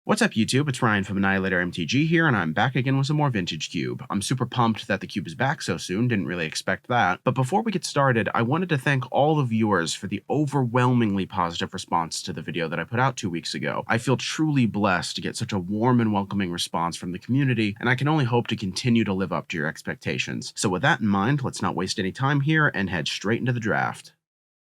What's up, YouTube? It's Ryan from AnnihilatorMTG here, and I'm back again with some more Vintage Cube. I'm super pumped that the cube is back so soon, didn't really expect that. But before we get started, I wanted to thank all the viewers for the overwhelmingly positive response to the video that I put out 2 weeks ago. I feel truly blessed to get such a warm and welcoming response from the community, and I can only hope to continue to live up to your expectations. So with that in mind, let's not waste any time here and head straight into the draft.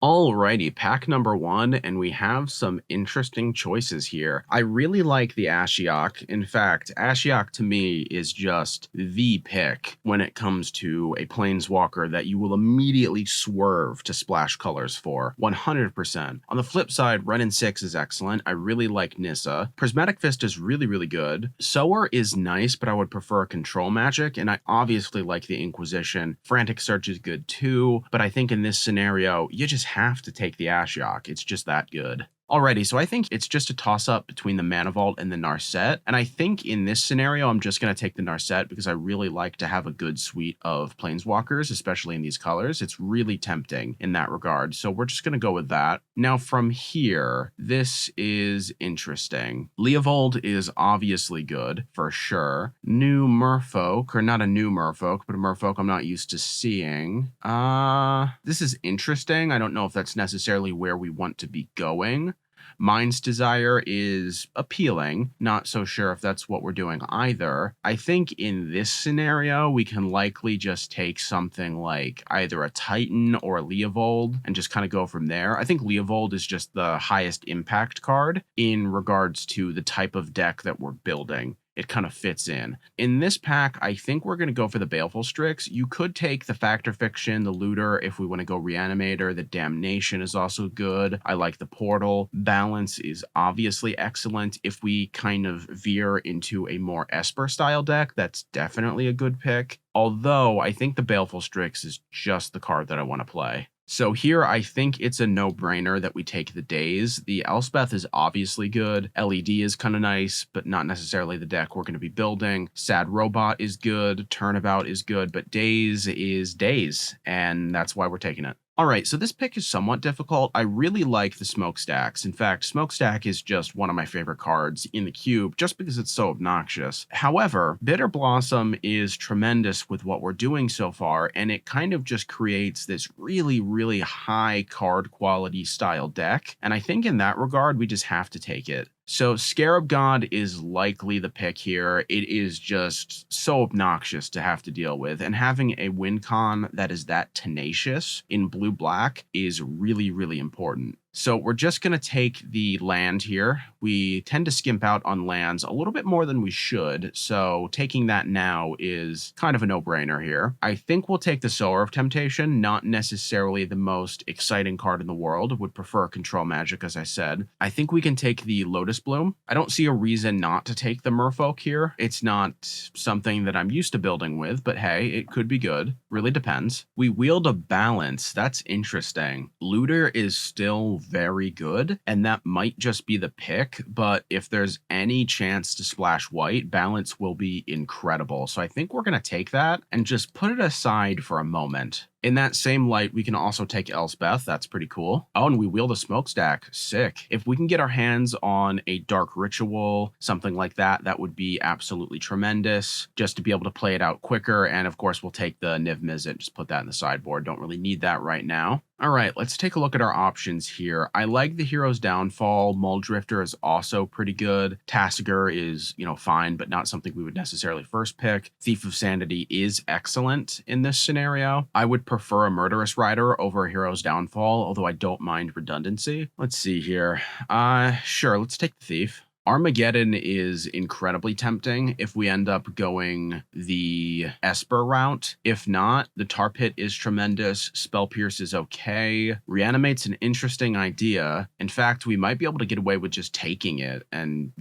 Alrighty, pack number 1, and we have some interesting choices here. I really like the Ashiok. In fact, Ashiok to me is just the pick when it comes to a Planeswalker that you will immediately swerve to splash colors for, 100%. On the flip side, Ren and 6 is excellent. I really like Nissa. Prismatic Fist is really good. Sower is nice, but I would prefer Control Magic, and I obviously like the Inquisition. Frantic Search is good too, but I think in this scenario, you just have to take the Ashiok. It's just that good. Alrighty, so I think it's just a toss-up between the Mana Vault and the Narset, and I think in this scenario, I'm just going to take the Narset because I really like to have a good suite of Planeswalkers, especially in these colors. It's really tempting in that regard, so we're just going to go with that. Now from here, this is interesting. Leovold is obviously good, for sure. New Merfolk, or not a new Merfolk, but a Merfolk I'm not used to seeing. This is interesting. I don't know if that's necessarily where we want to be going. Mind's Desire is appealing. Not so sure if that's what we're doing either. I think in this scenario, we can likely just take something like either a Titan or a Leovold and just kind of go from there. I think Leovold is just the highest impact card in regards to the type of deck that we're building. It kind of fits in. In this pack, I think we're going to go for the Baleful Strix. You could take the Factor Fiction, the Looter, if we want to go Reanimator. The Damnation is also good. I like the Portal. Balance is obviously excellent. If we kind of veer into a more Esper style deck, that's definitely a good pick. Although, I think the Baleful Strix is just the card that I want to play. So here, I think it's a no-brainer that we take the Daze. The Elspeth is obviously good. LED is kind of nice, but not necessarily the deck we're going to be building. Sad Robot is good. Turnabout is good, but Daze is Daze, and that's why we're taking it. Alright, so this pick is somewhat difficult. I really like the Smokestacks. In fact, Smokestack is just one of my favorite cards in the cube, just because it's so obnoxious. However, Bitter Blossom is tremendous with what we're doing so far, and it kind of just creates this really high card quality style deck, and I think in that regard, we just have to take it. So Scarab God is likely the pick here. It is just so obnoxious to have to deal with, and having a win con that is that tenacious in blue-black is really important. So we're just going to take the land here. We tend to skimp out on lands a little bit more than we should, so taking that now is kind of a no-brainer here. I think we'll take the Sower of Temptation, not necessarily the most exciting card in the world. Would prefer Control Magic, as I said. I think we can take the Lotus Bloom. I don't see a reason not to take the Merfolk here. It's not something that I'm used to building with, but hey, it could be good. Really depends. We wield a Balance. That's interesting. Looter is still very good, and that might just be the pick, but if there's any chance to splash white, Balance will be incredible. So I think we're going to take that and just put it aside for a moment. In that same light, we can also take Elspeth. That's pretty cool. Oh, and we wield a Smokestack. Sick. If we can get our hands on a Dark Ritual, something like that, that would be absolutely tremendous, just to be able to play it out quicker. And of course, we'll take the Niv Mizzet, just put that in the sideboard. Don't really need that right now. All right, let's take a look at our options here. I like the Hero's Downfall. Mulldrifter is also pretty good. Tasigur is, fine, but not something we would necessarily first pick. Thief of Sanity is excellent in this scenario. I would prefer a Murderous Rider over a Hero's Downfall, although I don't mind redundancy. Let's see here. Sure, let's take the Thief. Armageddon is incredibly tempting if we end up going the Esper route. If not, the Tar Pit is tremendous. Spell Pierce is okay. Reanimate's an interesting idea. In fact, we might be able to get away with just taking it and,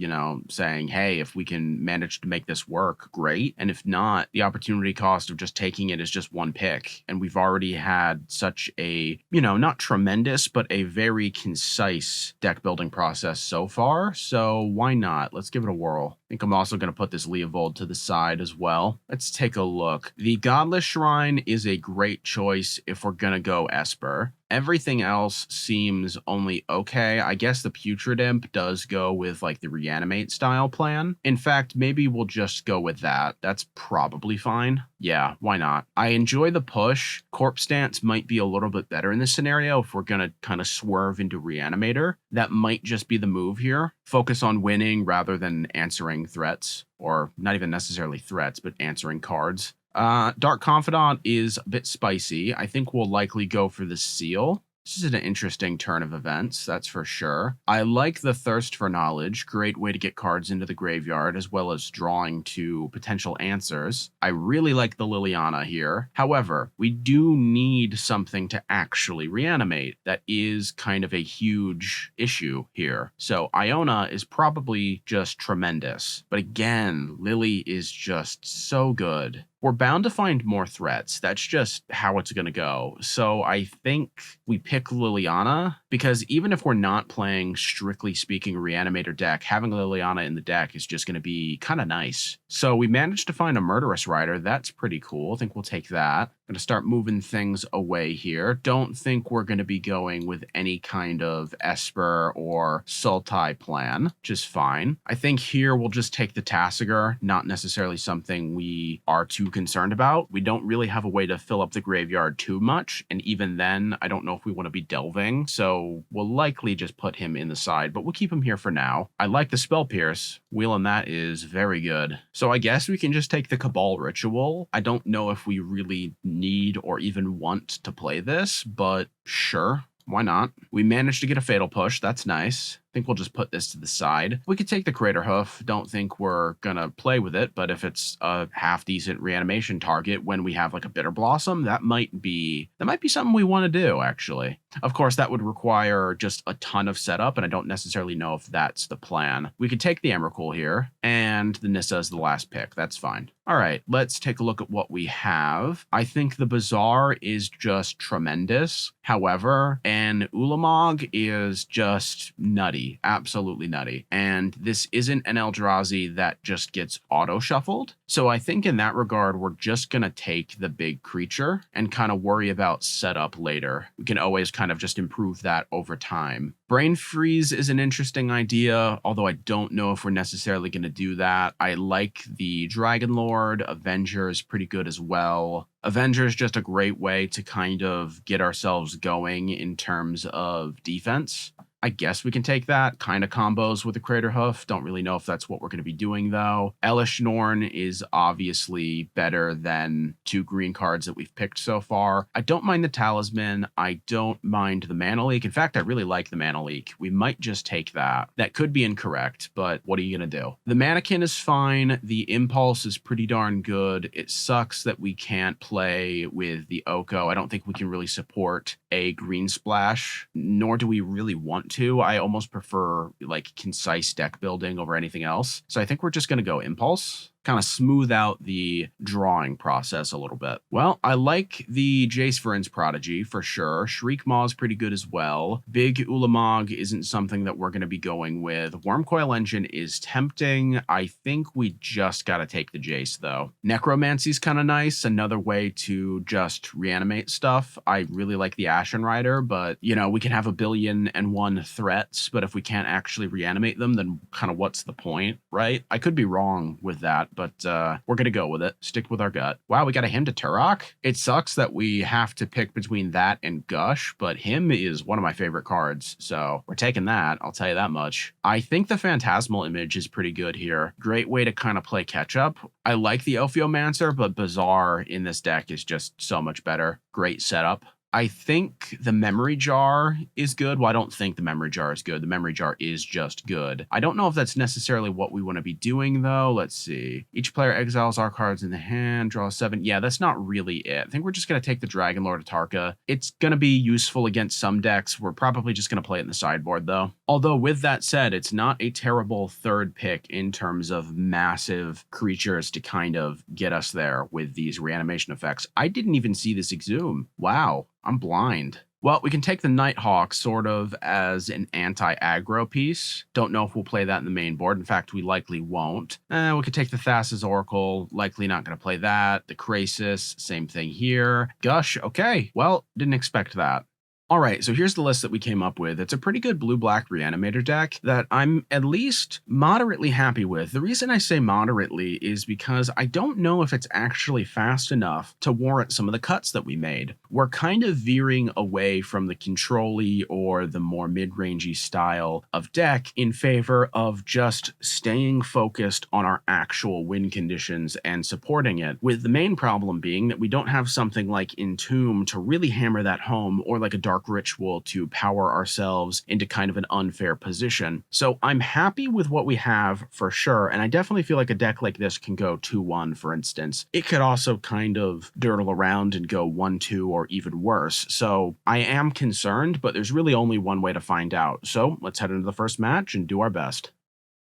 saying, hey, if we can manage to make this work, great. And if not, the opportunity cost of just taking it is just one pick. And we've already had such a, not tremendous, but a very concise deck building process so far. So why not? Let's give it a whirl. I think I'm also going to put this Leovold to the side as well. Let's take a look. The Godless Shrine is a great choice if we're going to go Esper. Everything else seems only okay. I guess the Putrid Imp does go with like the reanimate style plan. In fact, maybe we'll just go with that. That's probably fine. Yeah, why not? I enjoy the push. Corpse Dance might be a little bit better in this scenario if we're gonna kind of swerve into Reanimator. That might just be the move here. Focus on winning rather than answering threats, or not even necessarily threats, but answering cards. Dark Confidant is a bit spicy. I think we'll likely go for the seal. This is an interesting turn of events, that's for sure. I like the Thirst for Knowledge, great way to get cards into the graveyard, as well as drawing to potential answers. I really like the Liliana here. However, we do need something to actually reanimate. That is kind of a huge issue here. So Iona is probably just tremendous. But again, Lily is just so good. We're bound to find more threats. That's just how it's going to go. So I think we pick Liliana, because even if we're not playing, strictly speaking, Reanimator deck, having Liliana in the deck is just going to be kind of nice. So we managed to find a Murderous Rider. That's pretty cool. I think we'll take that. Going to start moving things away here. Don't think we're going to be going with any kind of Esper or Sultai plan, which is fine. I think here we'll just take the Tasigur, not necessarily something we are too concerned about. We don't really have a way to fill up the graveyard too much, and even then, I don't know if we want to be delving, so we'll likely just put him in the side, but we'll keep him here for now. I like the Spell Pierce. Wheeling that is very good. So I guess we can just take the Cabal Ritual. I don't know if we really need or even want to play this, but sure. Why not? We managed to get a Fatal Push. That's nice. I think we'll just put this to the side. We could take the Crater Hoof. Don't think we're gonna play with it, but if it's a half-decent reanimation target when we have like a Bitter Blossom, that might be something we want to do, actually. Of course, that would require just a ton of setup, and I don't necessarily know if that's the plan. We could take the Emrakul here, and the Nissa is the last pick. That's fine. All right, let's take a look at what we have. I think the Bazaar is just tremendous. However, an Ulamog is just nutty. Absolutely nutty. And this isn't an Eldrazi that just gets auto-shuffled. So I think in that regard, we're just going to take the big creature and kind of worry about setup later. We can always kind of just improve that over time. Brain Freeze is an interesting idea, although I don't know if we're necessarily going to do that. I like the Dragon Lord. Avenger is pretty good as well. Avenger is just a great way to kind of get ourselves going in terms of defense. I guess we can take that. Kind of combos with the Crater Hoof. Don't really know if that's what we're going to be doing, though. Elish Norn is obviously better than 2 green cards that we've picked so far. I don't mind the Talisman. I don't mind the Mana Leak. In fact, I really like the Mana Leak. We might just take that. That could be incorrect, but what are you going to do? The Mannequin is fine. The Impulse is pretty darn good. It sucks that we can't play with the Oko. I don't think we can really support a green splash, nor do we really want to. I almost prefer like concise deck building over anything else. So I think we're just going to go Impulse. Kind of smooth out the drawing process a little bit. Well, I like the Jace Vryn's Prodigy for sure. Shriek Maw is pretty good as well. Big Ulamog isn't something that we're going to be going with. Wormcoil Engine is tempting. I think we just got to take the Jace though. Necromancy's kind of nice. Another way to just reanimate stuff. I really like the Ashen Rider, but you know, we can have 1,000,001 threats, but if we can't actually reanimate them, then kind of what's the point, right? I could be wrong with that, but we're going to go with it. Stick with our gut. Wow, we got a Hymn to Turok. It sucks that we have to pick between that and Gush, but Hymn is one of my favorite cards, so we're taking that. I'll tell you that much. I think the Phantasmal Image is pretty good here. Great way to kind of play catch-up. I like the Ophiomancer, but Bazaar in this deck is just so much better. Great setup. I think the Memory Jar is good. Well, I don't think the Memory Jar is good. The Memory Jar is just good. I don't know if that's necessarily what we want to be doing, though. Let's see. Each player exiles our cards in the hand, draw 7. Yeah, that's not really it. I think we're just going to take the Dragon Lord Atarka. It's going to be useful against some decks. We're probably just going to play it in the sideboard, though. Although, with that said, it's not a terrible third pick in terms of massive creatures to kind of get us there with these reanimation effects. I didn't even see this Exhume. Wow. I'm blind. Well, we can take the Nighthawk sort of as an anti-aggro piece. Don't know if we'll play that in the main board. In fact, we likely won't. We could take the Thassa's Oracle. Likely not going to play that. The Krasis, same thing here. Gush, okay. Well, didn't expect that. All right, so here's the list that we came up with. It's a pretty good blue-black Reanimator deck that I'm at least moderately happy with. The reason I say moderately is because I don't know if it's actually fast enough to warrant some of the cuts that we made. We're kind of veering away from the control-y or the more mid-rangey style of deck in favor of just staying focused on our actual win conditions and supporting it, with the main problem being that we don't have something like Entomb to really hammer that home, or like a Dark Ritual to power ourselves into kind of an unfair position. So I'm happy with what we have for sure, and I definitely feel like a deck like this can go 2-1, for instance. It could also kind of dirtle around and go 1-2 or even worse. So I am concerned, but there's really only one way to find out. So let's head into the first match and do our best.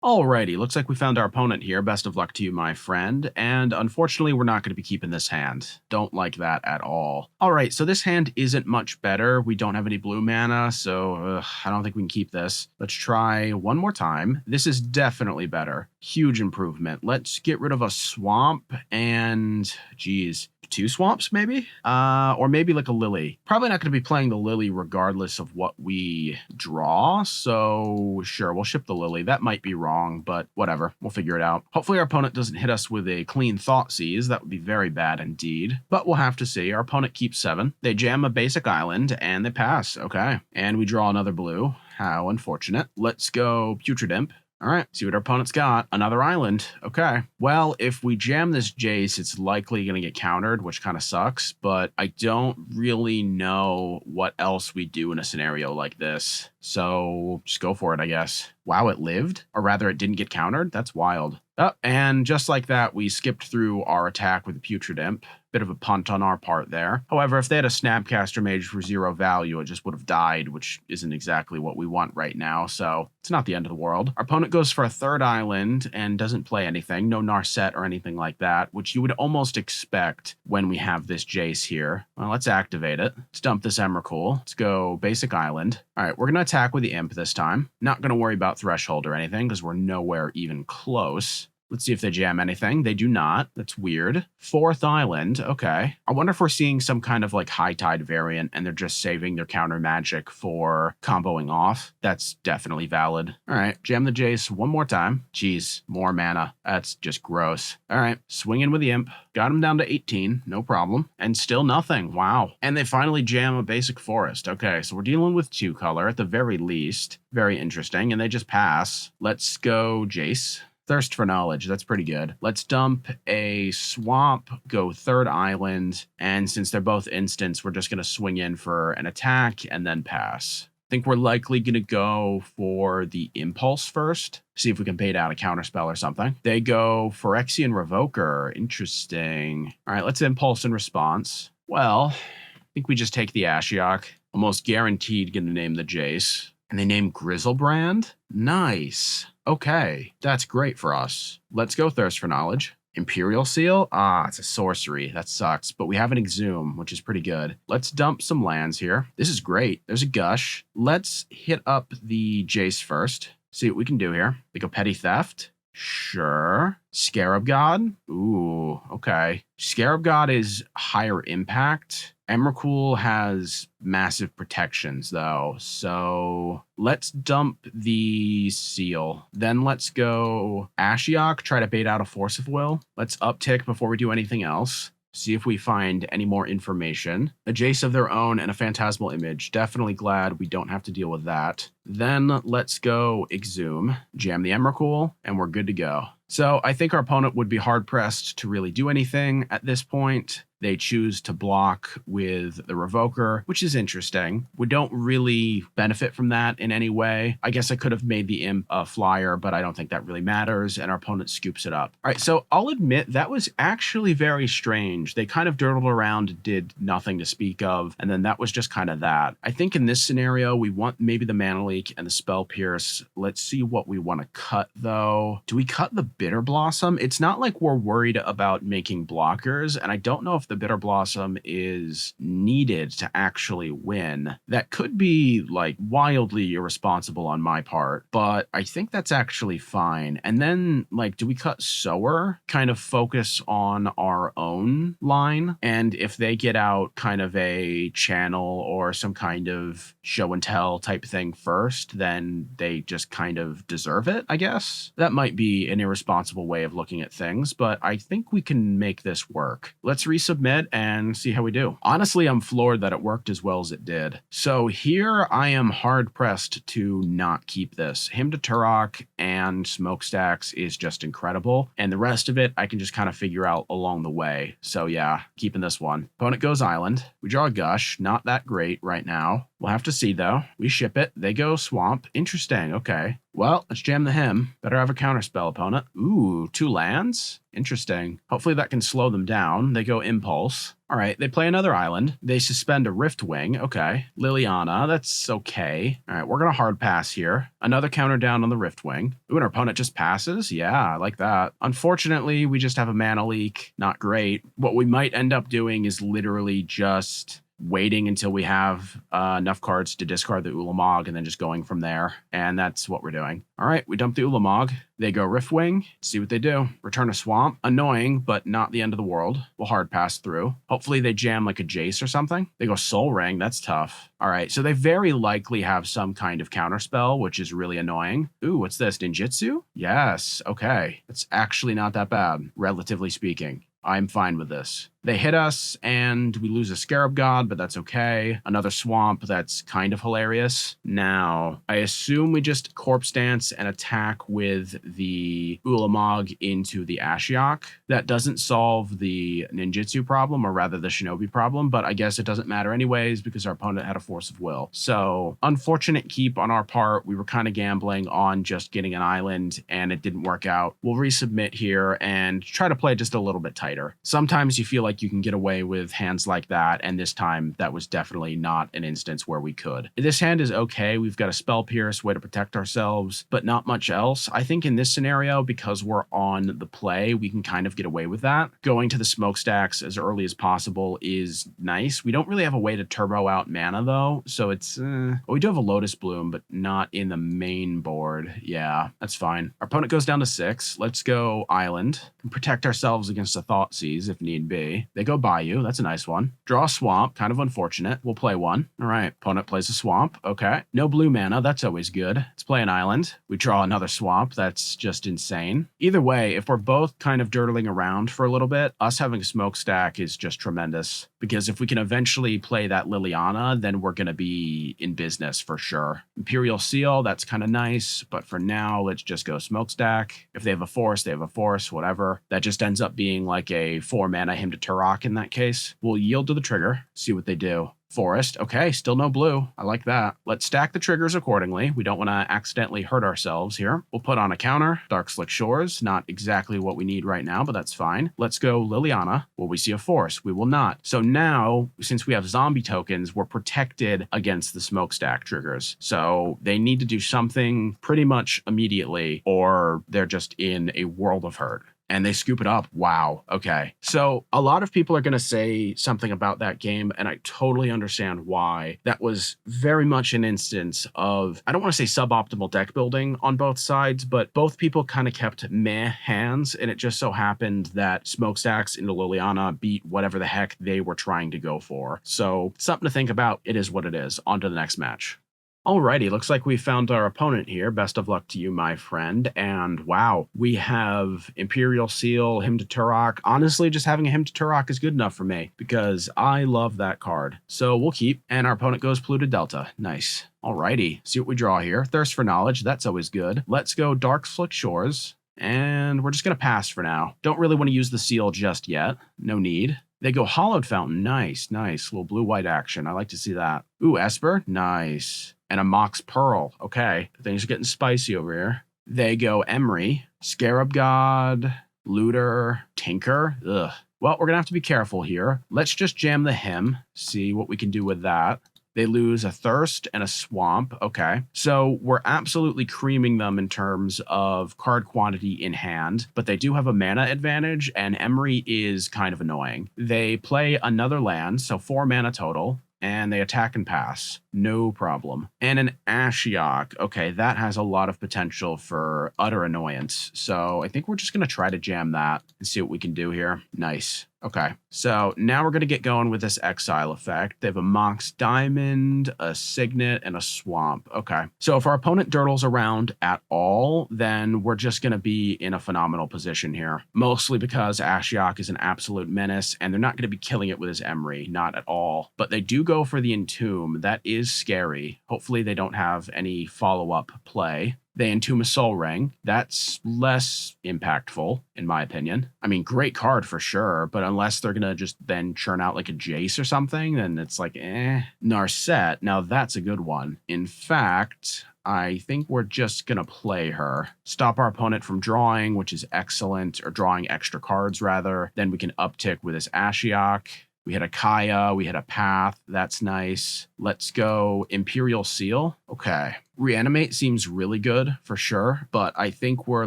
Alrighty, looks like we found our opponent here. Best of luck to you, my friend. And unfortunately, we're not going to be keeping this hand. Don't like that at all. Alright, so this hand isn't much better. We don't have any blue mana, so I don't think we can keep this. Let's try one more time. This is definitely better. Huge improvement. Let's get rid of a swamp and, geez, 2 swamps maybe? Or maybe like a lily. Probably not going to be playing the lily regardless of what we draw, so sure, we'll ship the lily. That might be wrong, but whatever. We'll figure it out. Hopefully our opponent doesn't hit us with a clean Thoughtseize. That would be very bad indeed, but we'll have to see. Our opponent keeps 7. They jam a basic island and they pass. Okay. And we draw another blue. How unfortunate. Let's go Putrid Imp. All right, see what our opponent's got. Another island. Okay. Well, if we jam this Jace, it's likely going to get countered, which kind of sucks, but I don't really know what else we do in a scenario like this. So just go for it, I guess. Wow, it lived? Or rather, it didn't get countered? That's wild. Oh, and just like that, we skipped through our attack with the Putrid Imp. Bit of a punt on our part there. However, if they had a Snapcaster Mage for 0 value, it just would have died, which isn't exactly what we want right now, so it's not the end of the world. Our opponent goes for a 3rd island and doesn't play anything, no Narset or anything like that, which you would almost expect when we have this Jace here. Well, let's activate it. Let's dump this Emrakul. Let's go basic island. All right, we're going to attack with the Imp this time. Not going to worry about Threshold or anything, because we're nowhere even close. Let's see if they jam anything. They do not. That's weird. 4th island. Okay. I wonder if we're seeing some kind of like High Tide variant and they're just saving their counter magic for comboing off. That's definitely valid. All right. Jam the Jace one more time. Jeez. More mana. That's just gross. All right. Swing in with the Imp. Got him down to 18. No problem. And still nothing. Wow. And they finally jam a basic forest. Okay. So we're dealing with 2 color at the very least. Very interesting. And they just pass. Let's go Jace. Thirst for Knowledge, that's pretty good. Let's dump a swamp, go 3rd island, and since they're both instants, we're just going to swing in for an attack and then pass. I think we're likely going to go for the Impulse first, see if we can bait out a counterspell or something. They go Phyrexian Revoker. Interesting. All right, let's Impulse in response. Well, I think we just take the Ashiok. Almost guaranteed going to name the Jace. And they name Grizzlebrand? Nice. Okay, that's great for us. Let's go Thirst for Knowledge. Imperial Seal? Ah, it's a sorcery. That sucks, but we have an Exhume, which is pretty good. Let's dump some lands here. This is great. There's a Gush. Let's hit up the Jace first. See what we can do here. Like a Petty Theft? Sure. Scarab God? Ooh, okay. Scarab God is higher impact. Emrakul has massive protections, though, so let's dump the Seal. Then let's go Ashiok, try to bait out a Force of Will. Let's uptick before we do anything else. See if we find any more information. A Jace of their own and a Phantasmal Image. Definitely glad we don't have to deal with that. Then let's go Exhume, jam the Emrakul, and we're good to go. So I think our opponent would be hard-pressed to really do anything at this point. They choose to block with the Revoker, which is interesting. We don't really benefit from that in any way. I guess I could have made the Imp a flyer, but I don't think that really matters, and our opponent scoops it up. All right, so I'll admit that was actually very strange. They kind of dirtled around, did nothing to speak of, and then that was just kind of that. I think in this scenario, we want maybe the Mana Leak and the Spell Pierce. Let's see what we want to cut, though. Do we cut the Bitter Blossom. It's not like we're worried about making blockers, and I don't know if the Bitter Blossom is needed to actually win. That could be like wildly irresponsible on my part, but I think that's actually fine. And then like, do we cut Sower? Kind of focus on our own line, and if they get out kind of a channel or some kind of show and tell type thing first, then they just kind of deserve it, I guess. That might be an irresponsible way of looking at things, but I think we can make this work. Let's resubmit and see how we do. Honestly, I'm floored that it worked as well as it did. So here I am hard pressed to not keep this. Hymn to Turok and Smokestacks is just incredible, and the rest of it I can just kind of figure out along the way. So yeah, keeping this one. Opponent goes Island. We draw a Gush. Not that great right now. We'll have to see though. We ship it. They go Swamp. Interesting. Okay. Well, let's jam the Hymn. Better have a counterspell, opponent. Ooh, 2 lands? Interesting. Hopefully that can slow them down. They go Impulse. All right, they play another island. They suspend a Riftwing. Okay. Liliana, that's okay. All right, we're going to hard pass here. Another counter down on the Riftwing. Ooh, and our opponent just passes? Yeah, I like that. Unfortunately, we just have a mana leak. Not great. What we might end up doing is literally just waiting until we have enough cards to discard the Ulamog and then just going from there. And that's what we're doing. All right, we dump the Ulamog. They go Riftwing. See what they do. Return a Swamp. Annoying, but not the end of the world. We'll hard pass through. Hopefully they jam like a Jace or something. They go Soul Ring. That's tough. All right, so they very likely have some kind of counterspell, which is really annoying. Ooh, what's this? Ninjutsu? Yes, okay. It's actually not that bad, relatively speaking. I'm fine with this. They hit us and we lose a Scarab God, but that's okay. Another Swamp, that's kind of hilarious. Now, I assume we just Corpse Dance and attack with the Ulamog into the Ashiok. That doesn't solve the Ninjutsu problem, or rather the Shinobi problem, but I guess it doesn't matter anyways because our opponent had a Force of Will. So, unfortunate keep on our part. We were kind of gambling on just getting an island and it didn't work out. We'll resubmit here and try to play just a little bit tighter. Sometimes you feel like you can get away with hands like that, and this time that was definitely not an instance where we could. This hand is okay. We've got a Spell Pierce, way to protect ourselves, but not much else. I think in this scenario, because we're on the play, we can kind of get away with that. Going to the Smokestacks as early as possible is nice. We don't really have a way to turbo out mana though, so it's well, we do have a Lotus Bloom, but not in the main board. Yeah, that's fine. Our opponent goes down to 6. Let's go Island and protect ourselves against a Thoughtseize if need be. They go Bayou. That's a nice one. Draw a Swamp. Kind of unfortunate. We'll play one. All right. Opponent plays a Swamp. Okay. No blue mana. That's always good. Let's play an Island. We draw another Swamp. That's just insane. Either way, if we're both kind of dirtling around for a little bit, us having a Smokestack is just tremendous. Because if we can eventually play that Liliana, then we're going to be in business for sure. Imperial Seal, that's kind of nice. But for now, let's just go Smokestack. If they have a Force, they have a Force, whatever. That just ends up being like a 4 mana Hymn to Turok in that case. We'll yield to the trigger, see what they do. Forest. Okay, still no blue. I like that. Let's stack the triggers accordingly. We don't want to accidentally hurt ourselves here. We'll put on a counter. Dark Slick Shores. Not exactly what we need right now, but that's fine. Let's go Liliana. Will we see a Force? We will not. So now, since we have zombie tokens, we're protected against the Smokestack triggers. So they need to do something pretty much immediately, or they're just in a world of hurt. And they scoop it up. Wow. Okay. So a lot of people are going to say something about that game, and I totally understand why. That was very much an instance of, I don't want to say suboptimal deck building on both sides, but both people kind of kept meh hands, and it just so happened that Smokestacks into Liliana beat whatever the heck they were trying to go for. So something to think about. It is what it is. On to the next match. Alrighty, looks like we found our opponent here. Best of luck to you, my friend. And wow, we have Imperial Seal, Hymn to Turok. Honestly, just having a Hymn to Turok is good enough for me because I love that card. So we'll keep, and our opponent goes Polluted Delta. Nice. Alrighty, see what we draw here. Thirst for Knowledge, that's always good. Let's go Dark Slick Shores, and we're just going to pass for now. Don't really want to use the seal just yet. No need. They go Hollowed Fountain. Nice, nice. Little blue-white action. I like to see that. Ooh, Esper. Nice. And a Mox Pearl. Okay, things are getting spicy over here. They go Emery, Scarab God, Looter, Tinker. Ugh. Well, we're going to have to be careful here. Let's just jam the Hymn, see what we can do with that. They lose a Thirst and a Swamp. Okay. So we're absolutely creaming them in terms of card quantity in hand, but they do have a mana advantage, and Emery is kind of annoying. They play another land, so 4 mana total, and they attack and pass. No problem. And an Ashiok. Okay, that has a lot of potential for utter annoyance. So I think we're just going to try to jam that and see what we can do here. Nice. Okay, so now we're going to get going with this exile effect. They have a Mox Diamond, a Signet, and a Swamp. Okay, so if our opponent dirtles around at all, then we're just going to be in a phenomenal position here. Mostly because Ashiok is an absolute menace, and they're not going to be killing it with his Emery. Not at all. But they do go for the Entomb. That is scary. Hopefully they don't have any follow-up play. They Entomb a Soul Ring. That's less impactful, in my opinion. I mean, great card for sure, but unless they're going to just then churn out like a Jace or something, then it's like, eh. Narset, now that's a good one. In fact, I think we're just going to play her. Stop our opponent from drawing, which is excellent, or drawing extra cards, rather. Then we can uptick with this Ashiok. We had a Kaya, we had a Path. That's nice. Let's go Imperial Seal. Okay. Reanimate seems really good for sure, but I think we're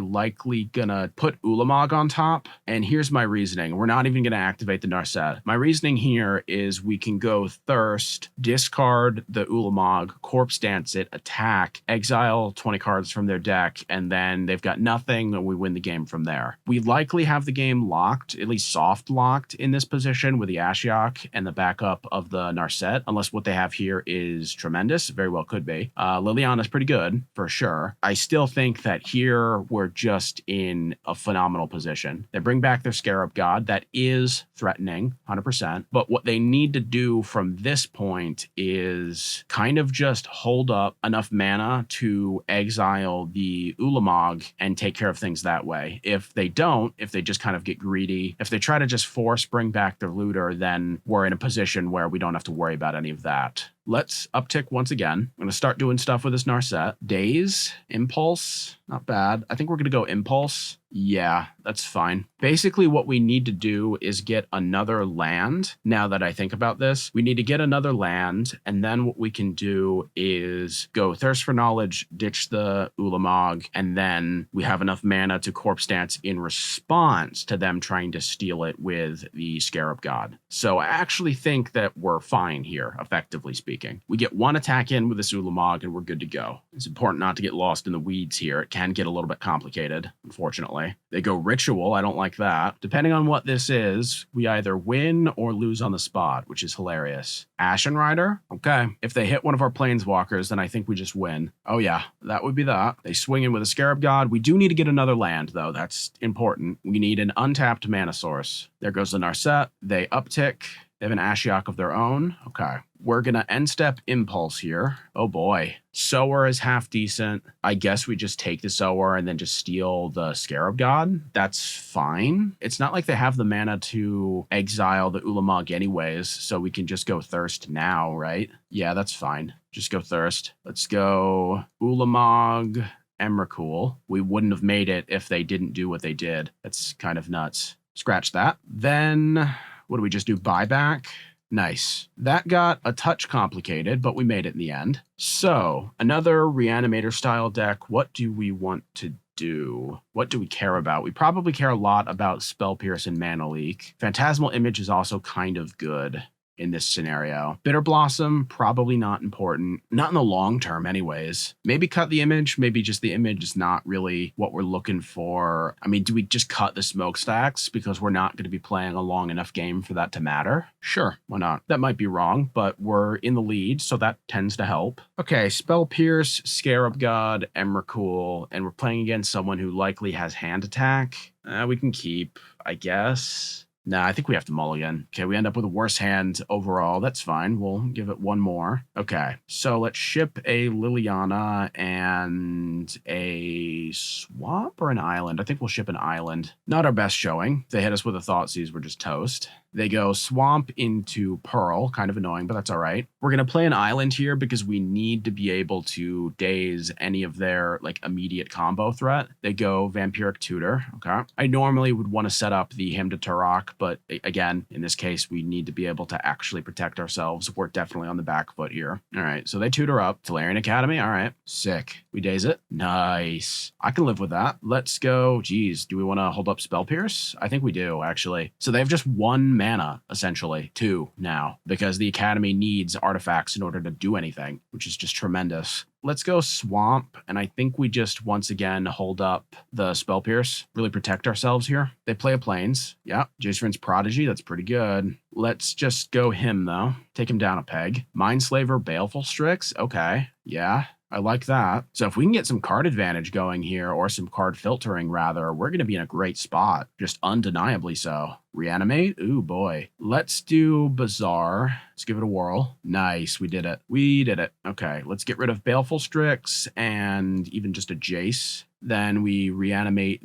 likely gonna put Ulamog on top. And here's my reasoning. We're not even gonna activate the Narset. My reasoning here is we can go Thirst, discard the Ulamog, Corpse Dance it, attack, exile 20 cards from their deck, and then they've got nothing, and we win the game from there. We likely have the game locked, at least soft locked in this position with the Ashiok and the backup of the Narset, unless what they have here is tremendous. Very well could be. Liliana's pretty good for sure. I still think that here we're just in a phenomenal position. They bring back their Scarab God. That is threatening, 100%. But what they need to do from this point is kind of just hold up enough mana to exile the Ulamog and take care of things that way. If they don't, if they just kind of get greedy, if they try to just force bring back their looter, then we're in a position where we don't have to worry about any of that. Let's uptick once again. I'm going to start doing stuff with this Narset. Daze, Impulse, not bad. I think we're going to go Impulse. Yeah, that's fine. Basically, what we need to do is get another land. Now that I think about this, we need to get another land, and then what we can do is go Thirst for Knowledge, ditch the Ulamog, and then we have enough mana to Corpse Dance in response to them trying to steal it with the Scarab God. So I actually think that we're fine here, effectively speaking. We get one attack in with this Ulamog, and we're good to go. It's important not to get lost in the weeds here. It can get a little bit complicated, unfortunately. They go Ritual. I don't like that. Depending on what this is, we either win or lose on the spot, which is hilarious. Ashen Rider? Okay. If they hit one of our Planeswalkers, then I think we just win. Oh yeah, that would be that. They swing in with a Scarab God. We do need to get another land, though. That's important. We need an untapped mana source. There goes the Narset. They uptick. They have an Ashiok of their own. Okay. We're going to end step Impulse here. Oh boy. Sower is half decent. I guess we just take the Sower and then just steal the Scarab God. That's fine. It's not like they have the mana to exile the Ulamog anyways, so we can just go Thirst now, right? Yeah, that's fine. Just go Thirst. Let's go Ulamog, Emrakul. We wouldn't have made it if they didn't do what they did. That's kind of nuts. Scratch that. Then what do we just do? Buyback? Nice. That got a touch complicated, but we made it in the end. So, another Reanimator style deck. What do we want to do? What do we care about? We probably care a lot about Spell Pierce and Mana Leak. Phantasmal Image is also kind of good in this scenario. Bitter Blossom, probably not important. Not in the long term anyways. Maybe cut the image. Maybe just the image is not really what we're looking for. I mean, do we just cut the Smokestacks because we're not going to be playing a long enough game for that to matter? Sure, why not? That might be wrong, but we're in the lead, so that tends to help. Okay, Spell Pierce, Scarab God, Emrakul, and we're playing against someone who likely has hand attack. We can keep, I guess. Nah, I think we have to mulligan. Okay, we end up with a worse hand overall. That's fine. We'll give it one more. Okay, so let's ship a Liliana and a Swamp or an Island. I think we'll ship an Island. Not our best showing. If they hit us with a Thoughtseize, we're just toast. They go swamp into Pearl, kind of annoying, but that's all right. We're going to play an island here because we need to be able to daze any of their like immediate combo threat. They go Vampiric Tutor. Okay. I normally would want to set up the Hymn to Turok, but again, in this case, we need to be able to actually protect ourselves. We're definitely on the back foot here. All right. So they tutor up. Tolarian Academy. All right. Sick. We daze it. Nice. I can live with that. Let's go. Geez. Do we want to hold up Spell Pierce? I think we do, actually. So they have just 1 mana, essentially. 2 now, because the Academy needs artifacts in order to do anything, which is just tremendous. Let's go Swamp, and I think we just once again hold up the Spell Pierce, really protect ourselves here. They play a Plains. Yeah, Jacerin's Prodigy, that's pretty good. Let's just go him, though. Take him down a peg. Mindslaver, Baleful Strix, okay, yeah. I like that. So if we can get some card advantage going here, or some card filtering rather, we're going to be in a great spot. Just undeniably so. Reanimate? Ooh, boy. Let's do Bazaar. Let's give it a whirl. Nice, we did it. We did it. Okay, let's get rid of Baleful Strix and even just a Jace. Then we reanimate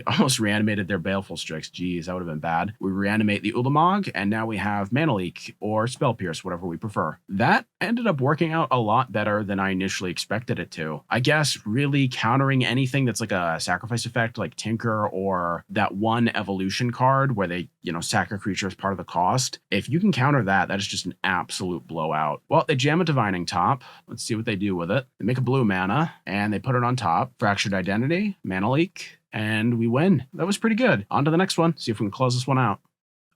almost reanimated their Baleful Strix. Geez, that would have been bad. We reanimate the Ulamog, and now we have Mana Leak or Spell Pierce, whatever we prefer. That ended up working out a lot better than I initially expected it to. I guess really countering anything that's like a sacrifice effect, like Tinker or that one evolution card where they, sack a creature as part of the cost. If you can counter that, that is just an absolute blowout. Well, they jam a Divining Top. Let's see what they do with it. They make a blue mana, and they put it on top. Fractured Identity, Mana Leak, and we win. That was pretty good. On to the next one. See if we can close this one out.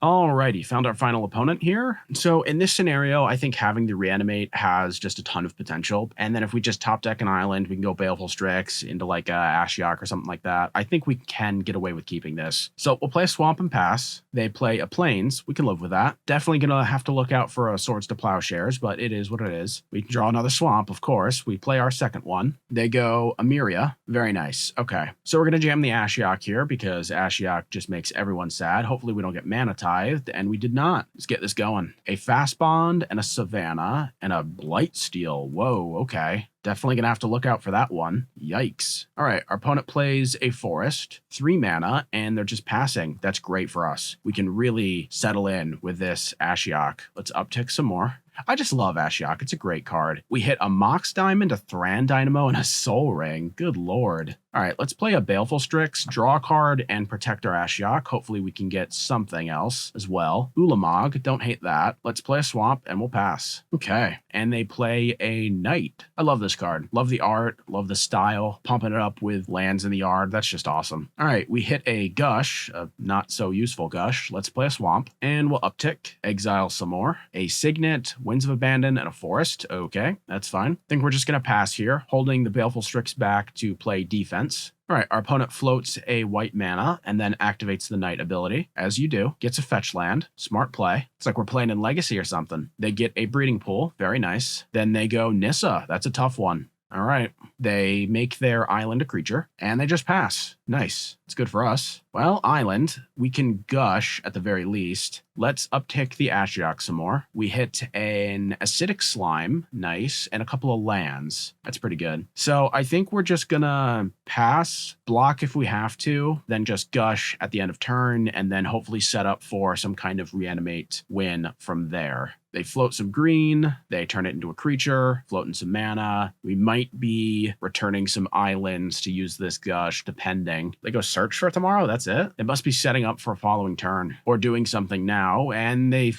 Alrighty, found our final opponent here. So in this scenario, I think having the Reanimate has just a ton of potential. And then if we just top deck an island, we can go Baleful Strix into like a Ashiok or something like that. I think we can get away with keeping this. So we'll play a Swamp and pass. They play a Plains. We can live with that. Definitely gonna have to look out for a Swords to Plowshares, but it is what it is. We can draw another Swamp, of course. We play our second one. They go Emiria. Very nice. Okay. So we're gonna jam the Ashiok here because Ashiok just makes everyone sad. Hopefully we don't get mana tithed, and we did not. Let's get this going. A Fast Bond and a Savannah and a Blightsteel. Whoa, okay. Definitely gonna have to look out for that one. Yikes. All right, our opponent plays a Forest, 3 mana, and they're just passing. That's great for us. We can really settle in with this Ashiok. Let's uptick some more. I just love Ashiok. It's a great card. We hit a Mox Diamond, a Thran Dynamo, and a Soul Ring. Good lord. All right, let's play a Baleful Strix, draw a card, and protect our Ashiok. Hopefully we can get something else as well. Ulamog, don't hate that. Let's play a Swamp, and we'll pass. Okay, and they play a Knight. I love this card. Love the art, love the style. Pumping it up with lands in the yard. That's just awesome. All right, we hit a Gush, a not so useful Gush. Let's play a Swamp, and we'll uptick, exile some more. A Signet, Winds of Abandon, and a Forest. Okay, that's fine. I think we're just going to pass here, holding the Baleful Strix back to play defense. All right, our opponent floats a white mana and then activates the Knight ability, as you do. Gets a fetch land. Smart play. It's like we're playing in Legacy or something. They get a Breeding Pool. Very nice. Then they go Nissa. That's a tough one. All right. They make their island a creature, and they just pass. Nice. It's good for us. Well, island, we can Gush at the very least. Let's uptick the Ashiok some more. We hit an Acidic Slime. Nice. And a couple of lands. That's pretty good. So I think we're just gonna pass, block if we have to, then just Gush at the end of turn, and then hopefully set up for some kind of Reanimate win from there. They float some green, they turn it into a creature, floating some mana. We might be returning some islands to use this Gush, depending. They go search for tomorrow, that's it? They must be setting up for a following turn, or doing something now, and they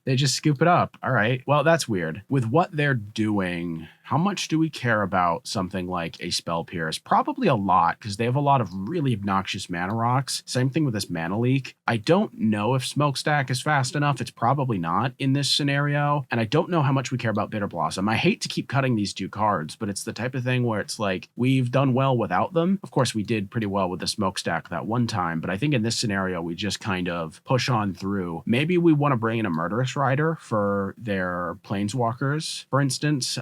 just scoop it up. All right, well, that's weird. With what they're doing, how much do we care about something like a Spell Pierce? Probably a lot, because they have a lot of really obnoxious mana rocks. Same thing with this Mana Leak. I don't know if Smokestack is fast enough. It's probably not in this scenario, and I don't know how much we care about Bitter Blossom. I hate to keep cutting these 2 cards, but it's the type of thing where it's like, we've done well without them. Of course, we did pretty well with the Smokestack that one time, but I think in this scenario, we just kind of push on through. Maybe we want to bring in a Murderous Rider for their Planeswalkers, for instance.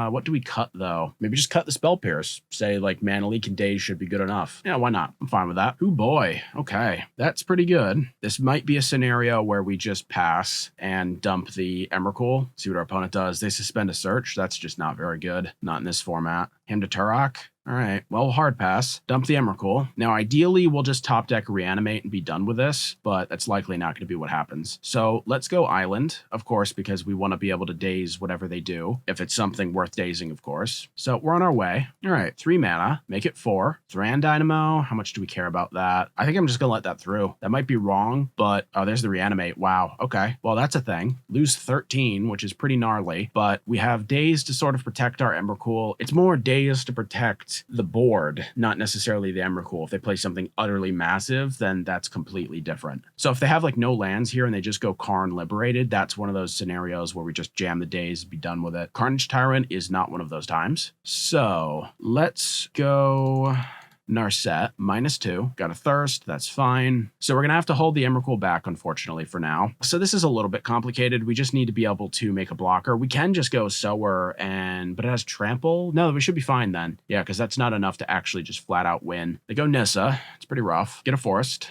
What do we cut, though? Maybe just cut the Spell Pierce. Say, like, Mana Leak and Daze should be good enough. Yeah, why not? I'm fine with that. Ooh, boy. Okay, that's pretty good. This might be a scenario where we just pass and dump the Emrakul. See what our opponent does. They suspend a search. That's just not very good. Not in this format. Him to Turok. All right, well, hard pass. Dump the Emrakul. Now, ideally, we'll just top deck Reanimate and be done with this, but that's likely not going to be what happens. So let's go Island, of course, because we want to be able to daze whatever they do, if it's something worth dazing, of course. So we're on our way. All right, 3 mana, make it 4. Thran Dynamo, how much do we care about that? I think I'm just going to let that through. That might be wrong, but, oh, there's the Reanimate. Wow, okay. Well, that's a thing. Lose 13, which is pretty gnarly, but we have Daze to sort of protect our Emrakul. It's more Daze to protect the board, not necessarily the Emrakul. If they play something utterly massive, then that's completely different. So if they have like no lands here and they just go Karn Liberated, that's one of those scenarios where we just jam the Daze, be done with it. Carnage Tyrant is not one of those times. So let's go Narset, -2. Got a Thirst, that's fine. So we're going to have to hold the Emrakul back, unfortunately, for now. So this is a little bit complicated. We just need to be able to make a blocker. We can just go Sower, but it has Trample. No, we should be fine then. Yeah, because that's not enough to actually just flat out win. They go Nissa. It's pretty rough. Get a Forest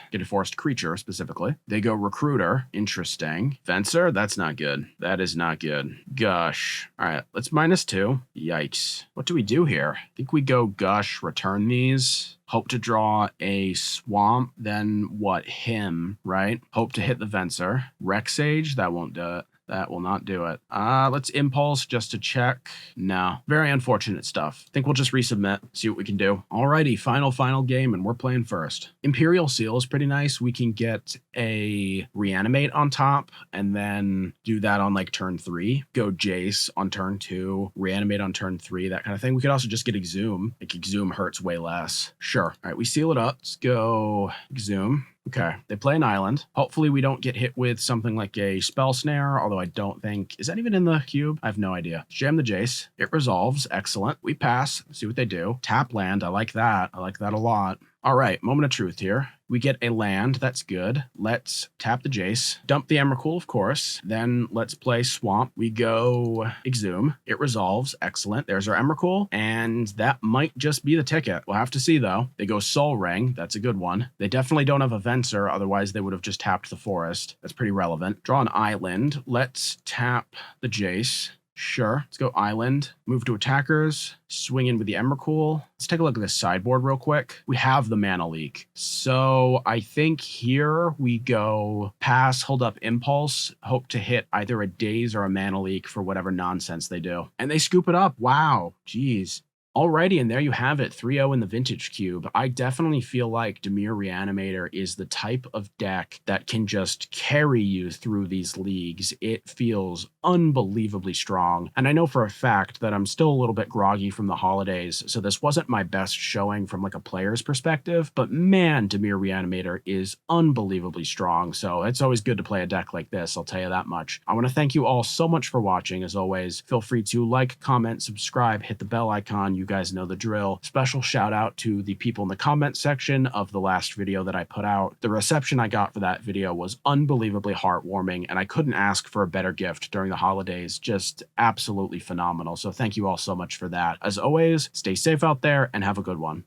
creature, specifically. They go Recruiter. Interesting. Fencer, that's not good. That is not good. Gush. All right, let's -2. Yikes. What do we do here? I think we go Gush, return these. Hope to draw a Swamp, then what? Him, right? Hope to hit the Venser. Rexage, that won't do it. That will not do it. Let's Impulse just to check. No. Very unfortunate stuff. Think we'll just resubmit, see what we can do. Alrighty, final game, and we're playing first. Imperial Seal is pretty nice. We can get a Reanimate on top, and then do that on like turn 3. Go Jace on turn 2, Reanimate on turn 3, that kind of thing. We could also just get Exhume. Like Exhume hurts way less. Sure. All right, we seal it up. Let's go Exhume. Okay, they play an island. Hopefully we don't get hit with something like a Spell Snare, although I don't think... Is that even in the cube? I have no idea. Jam the Jace. It resolves. Excellent. We pass. See what they do. Tap land. I like that. I like that a lot. All right, moment of truth here. We get a land, that's good. Let's tap the Jace, dump the Emrakul, of course. Then let's play Swamp. We go Exhume. It resolves, excellent. There's our Emrakul, and that might just be the ticket. We'll have to see, though. They go Soul Ring, that's a good one. They definitely don't have a Venser, otherwise they would have just tapped the Forest. That's pretty relevant. Draw an Island. Let's tap the Jace. Sure. Let's go Island. Move to attackers. Swing in with the Emrakul. Let's take a look at this sideboard real quick. We have the Mana Leak. So I think here we go pass, hold up Impulse, hope to hit either a Daze or a Mana Leak for whatever nonsense they do. And they scoop it up. Wow. Jeez. Alrighty, and there you have it, 3-0 in the Vintage Cube. I definitely feel like Dimir Reanimator is the type of deck that can just carry you through these leagues. It feels unbelievably strong, and I know for a fact that I'm still a little bit groggy from the holidays, so this wasn't my best showing from like a player's perspective, but man, Dimir Reanimator is unbelievably strong, so it's always good to play a deck like this, I'll tell you that much. I want to thank you all so much for watching. As always, feel free to like, comment, subscribe, hit the bell icon. You guys know the drill. Special shout out to the people in the comment section of the last video that I put out. The reception I got for that video was unbelievably heartwarming, and I couldn't ask for a better gift during the holidays. Just absolutely phenomenal. So thank you all so much for that. As always, stay safe out there and have a good one.